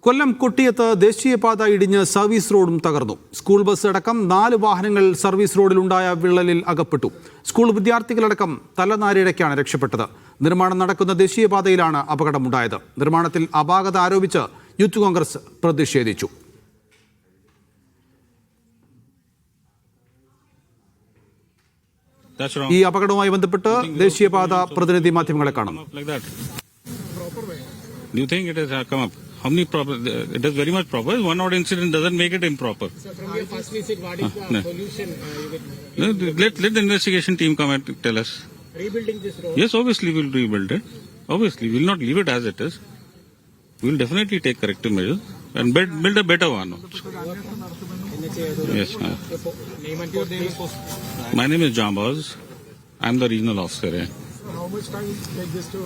കൊല്ലം കൊട്ടിയത്ത് ദേശീയപാത ഇടിഞ്ഞ് സർവീസ് റോഡും തകർന്നു. സ്കൂൾ ബസ് അടക്കം 4 വാഹനങ്ങൾ സർവീസ് റോഡിലുണ്ടായ വിള്ളലിൽ അകപ്പെട്ടു. സ്കൂൾ വിദ്യാർത്ഥികളടക്കം തലനാരിഴയ്ക്കാണ് രക്ഷപ്പെട്ടത്. നിർമ്മാണം നടക്കുന്ന ദേശീയപാതയിലാണ് അപകടമുണ്ടായത്. നിർമ്മാണത്തിൽ അപാകത ആരോപിച്ച് യൂത്ത് കോൺഗ്രസ് പ്രതിഷേധിച്ചു. ഈ അപകടവുമായി ബന്ധപ്പെട്ട് ദേശീയപാത പ്രതിനിധി മാധ്യമങ്ങളെ കാണുന്നു. How many proper? It is very much proper. One odd incident doesn't make it improper. So from your first visit, what is the solution? Let the investigation team come and tell us. Rebuilding this road? Yes, obviously we'll rebuild it. Obviously, we'll not leave it as it is. We'll definitely take corrective measures and build a better one. Yes, ma'am. My name is Jambaz. I'm the regional officer here. How much time take this to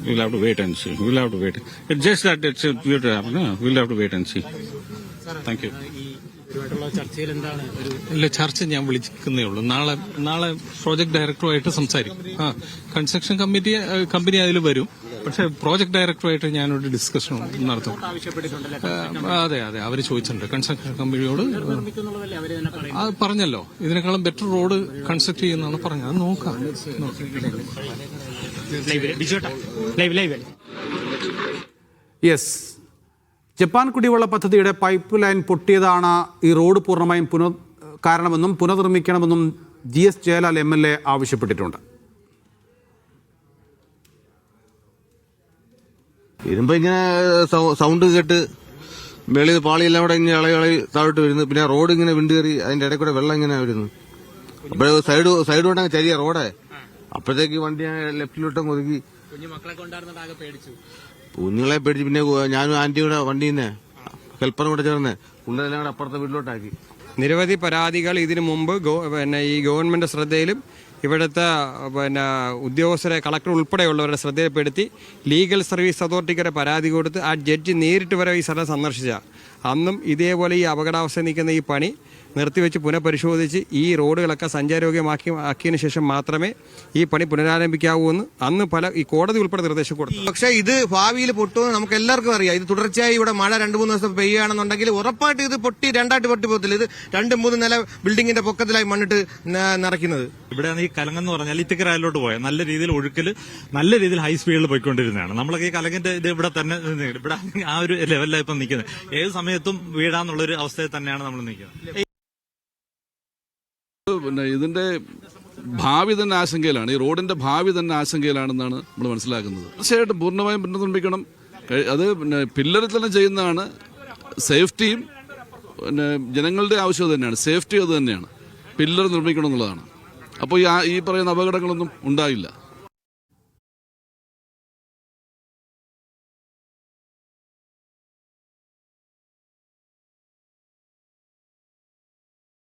We'll have to wait and see. We'll have to wait. It's just that it's weird to happen. We'll have to wait and see. Thank you. ഇല്ല, ചർച്ച ഞാൻ വിളിക്കുന്നേ ഉള്ളൂ. നാളെ project ഡയറക്ടറുമായിട്ട് സംസാരിക്കും. Construction company അതിൽ വരും. പക്ഷെ പ്രോജക്ട് ഡയറക്ടറുമായിട്ട് ഞാനൊരു ഡിസ്കഷൻ നടത്തും. അതെ, അവർ ചോദിച്ചിട്ടുണ്ട് കൺസ്ട്രക്ഷൻ കമ്പനിയോട്. അത് പറഞ്ഞല്ലോ, ഇതിനേക്കാളും ബെറ്റർ റോഡ് കൺസ്ട്രക്ട് ചെയ്യുന്നതാണ് പറഞ്ഞത്. അത് നോക്കാം. യെസ്, ജപ്പാൻ കുടിവെള്ള പദ്ധതിയുടെ പൈപ്പ് ലൈൻ പൊട്ടിയതാണ് ഈ റോഡ് പൂർണ്ണമായും കാരണമെന്നും പുനർനിർമ്മിക്കണമെന്നും GS ജയലാൽ MLA ആവശ്യപ്പെട്ടിട്ടുണ്ട്. ഇരുമ്പോ ഇങ്ങനെ സൗണ്ട് കേട്ട് വെളി പാളിയെല്ലാം കൂടെ ഇങ്ങനെ ഇളകി താഴോട്ട് വരുന്നു. പിന്നെ റോഡ് ഇങ്ങനെ വിണ്ടുകയറി അതിന്റെ ഇടയിൽ കൂടെ വെള്ളം ഇങ്ങനെ വരുന്നു. അപ്പോഴേ സൈഡ് കൊണ്ടങ്ങ് ചരിയ റോഡേ. അപ്പോഴത്തേക്ക് വണ്ടി ലെഫ്റ്റിലോട്ടങ്ങ് ഒതുക്കി. കുഞ്ഞുങ്ങളെ പേടിച്ച് പിന്നെ ഞാനും ആന്റിയുടെ വണ്ടി തന്നെ ഹെൽപ്പറും കൂടെ ചേർന്ന് പിള്ളേരെല്ലാം കൂടെ അപ്പുറത്തെ വീട്ടിലോട്ടാക്കി. നിരവധി പരാതികൾ ഇതിനു മുമ്പ് ഈ ഗവൺമെന്റ് ശ്രദ്ധയിലും ഇവിടുത്തെ ഉദ്യോഗസ്ഥരെ കളക്ടർ ഉൾപ്പെടെയുള്ളവരുടെ ശ്രദ്ധയിൽപ്പെടുത്തി ലീഗൽ സർവീസ് അതോറിറ്റിക്ക് പരാതി കൊടുത്ത് ആ ജഡ്ജി നേരിട്ട് വരെ ഈ സ്ഥലം സന്ദർശിച്ച അന്നും ഇതേപോലെ ഈ അപകടാവസ്ഥ നിൽക്കുന്ന ഈ പണി നിർത്തിവെച്ച് പുനഃപരിശോധിച്ച് ഈ റോഡുകളൊക്കെ സഞ്ചാരയോഗ്യമാക്കിയതിനു ശേഷം മാത്രമേ ഈ പണി പുനരാരംഭിക്കാവൂ എന്ന് അന്ന് ഈ കോടതി ഉൾപ്പെടെ നിർദ്ദേശം കൊടുത്തു. പക്ഷേ ഇത് ഭാവിയിൽ പൊട്ടുമെന്ന് നമുക്ക് എല്ലാവർക്കും അറിയാം. ഇത് തുടർച്ചയായി ഇവിടെ മഴ 2-3 ദിവസം പെയ്യുകയാണെന്നുണ്ടെങ്കിൽ ഉറപ്പായിട്ട് ഇത് രണ്ടായിട്ട് പൊട്ടി പോകത്തില്ല. ഇത് 2-3 നില ബിൽഡിങ്ങിന്റെ പൊക്കത്തിലായി മണ്ണിട്ട് നിറയ്ക്കുന്നത്. ഇവിടെ ഈ കലങ്ങെന്ന് പറഞ്ഞാൽ ഇത്തിക്കരായിലോട്ട് പോയാൽ നല്ല രീതിയിൽ ഒഴുക്കൽ നല്ല രീതിയിൽ ഹൈ സ്പീഡിൽ പോയിക്കൊണ്ടിരുന്നതാണ്. നമ്മളൊക്കെ ഈ കലങ്ങിന്റെ ഇത് ഇവിടെ തന്നെ ഇവിടെ ആ ഒരു ലെവലിലാണ് ഇപ്പം നിൽക്കുന്നത്. ഏത് സമയത്തും വീഴാന്നുള്ളൊരു അവസ്ഥയിൽ തന്നെയാണ് നമ്മൾ നിൽക്കുന്നത്. പിന്നെ ഇതിന്റെ ഭാവി തന്നെ ആശങ്കയിലാണ്. ഈ റോഡിന്റെ ഭാവി തന്നെ ആശങ്കയിലാണെന്നാണ് നമ്മൾ മനസ്സിലാക്കുന്നത്. തീർച്ചയായിട്ടും പൂർണ്ണമായും പുനർനിർമ്മിക്കണം. അത് പിന്നെ പില്ലറിൽ തന്നെ ചെയ്യുന്നതാണ്. സേഫ്റ്റിയും പിന്നെ ജനങ്ങളുടെ ആവശ്യം തന്നെയാണ്. സേഫ്റ്റി അത് തന്നെയാണ്. പില്ലർ നിർമ്മിക്കണം എന്നുള്ളതാണ്. അപ്പോൾ ഈ പറയുന്ന അപകടങ്ങളൊന്നും ഉണ്ടായില്ല.